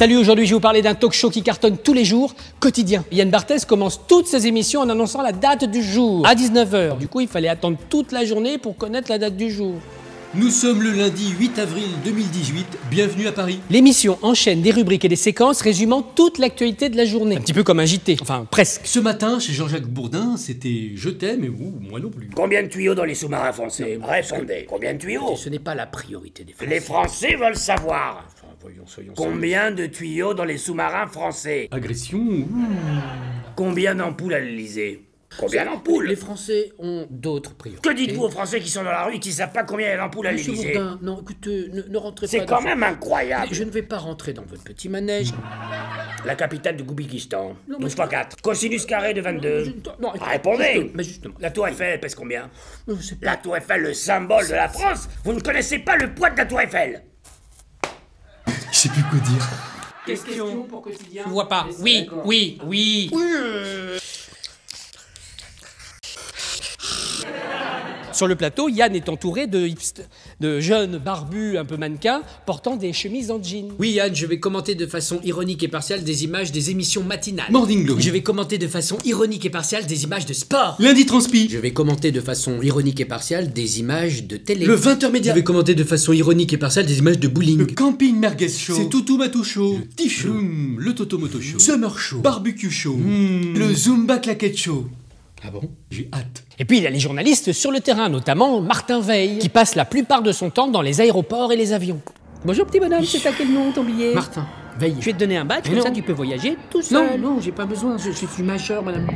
Salut, aujourd'hui je vais vous parler d'un talk show qui cartonne tous les jours, quotidien. Yann Barthès commence toutes ses émissions en annonçant la date du jour, à 19 h. Du coup, il fallait attendre toute la journée pour connaître la date du jour. Nous sommes le lundi 8 avril 2018, bienvenue à Paris. L'émission enchaîne des rubriques et des séquences résumant toute l'actualité de la journée. Un petit peu comme un JT, enfin presque. Ce matin, chez Jean-Jacques Bourdin, c'était « Je t'aime » et « Ouh, moi non plus ». Combien de tuyaux dans les sous-marins français? Répondez. Combien de tuyaux? Ce n'est pas la priorité des Français. Les Français veulent savoir. Enfin, voyons, soyons Combien de tuyaux dans les sous-marins français? Agression, Combien d'ampoules à l'Elysée? Combien d'ampoules? Les Français ont d'autres priorités. Que dites-vous aux Français qui sont dans la rue et qui savent pas combien il y a d'ampoules à Monsieur l'Elysée? Bourdin, non, écoutez, ne rentrez pas C'est quand dans- même incroyable. Je ne vais pas rentrer dans votre petit manège. La capitale du Goubikistan. Non, mais- 12 x 4. Cosinus carré de 22. Non, Répondez. Mais justement. La tour Eiffel, elle pèse combien? Je sais pas. La tour Eiffel, le symbole de la France. Vous ne connaissez pas le poids de la tour Eiffel? je sais plus quoi dire. Question pour quotidien. Je vois pas. Oui. Sur le plateau, Yann est entouré de jeunes barbus un peu mannequins portant des chemises en jean. Oui Yann, je vais commenter de façon ironique et partiale des images des émissions matinales. Morning Glory. Je vais commenter de façon ironique et partiale des images de sport. Lundi Transpi. Je vais commenter de façon ironique et partiale des images de télé. Le 20h média. Je vais commenter de façon ironique et partiale des images de Le bowling. Camping Merguez Show. C'est Toutou Matou Show. Le T-Show. Le Toto Moto Show. Summer Show. Barbecue Show. Le Zumba Claquette Show. Ah bon? J'ai hâte. Et puis il y a les journalistes sur le terrain, notamment Martin Veil, qui passe la plupart de son temps dans les aéroports et les avions. Bonjour petit bonhomme, c'est à quel nom ton billet? Martin, veille. Je vais te donner un badge, comme Non. ça tu peux voyager tout seul. Non, j'ai pas besoin, je suis majeur madame.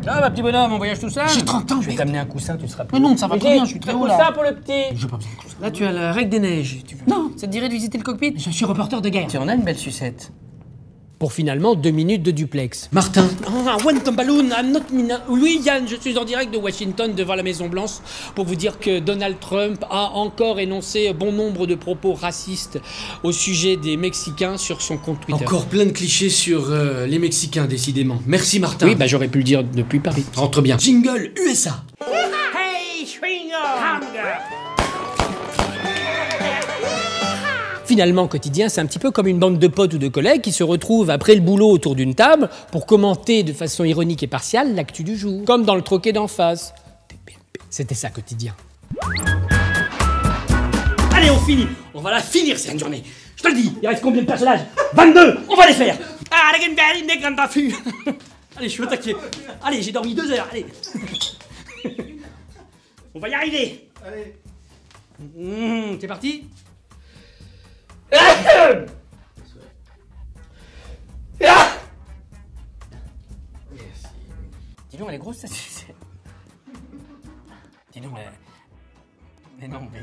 Ah bah petit bonhomme, on voyage tout seul. J'ai 30 ans, Je vais t'amener un coussin, tu seras plus. Mais non, ça va très bien, je suis très haut là. coussin pour le petit. J'ai pas besoin de coussin. Là tu as la règle des neiges, tu veux. Non, ça te dirait de visiter le cockpit? Je suis reporter de guerre. Tu en as une belle sucette. Pour finalement 2 minutes de duplex. Martin. Ah, one tom balloon, I'm not mina. Oui, Yann, je suis en direct de Washington devant la Maison Blanche pour vous dire que Donald Trump a encore énoncé bon nombre de propos racistes au sujet des Mexicains sur son compte Twitter. Encore plein de clichés sur les Mexicains, décidément. Merci Martin. Oui, bah j'aurais pu le dire depuis Paris. Rentre bien. Jingle USA. Hey, Schwinger! Finalement, quotidien, c'est un petit peu comme une bande de potes ou de collègues qui se retrouvent après le boulot autour d'une table pour commenter de façon ironique et partiale l'actu du jour. Comme dans le troquet d'en face. C'était ça, quotidien. Allez, on finit. On va la finir cette journée. Je te le dis. Il reste combien de personnages? 22. On va les faire. Allez, je suis au taquet. Allez, j'ai dormi 2 heures. Allez. On va y arriver. C'est parti? Dis donc, elle est grosse, ça sucette. Dis donc, elle... Mais non, mais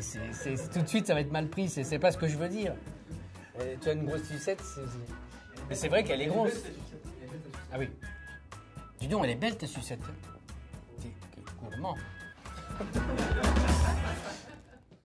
tout de suite, ça va être mal pris, c'est pas ce que je veux dire. Tu as une grosse sucette, mais c'est vrai qu'elle est grosse. Ah oui. Dis donc, elle est belle, ta sucette. T'es gourmand.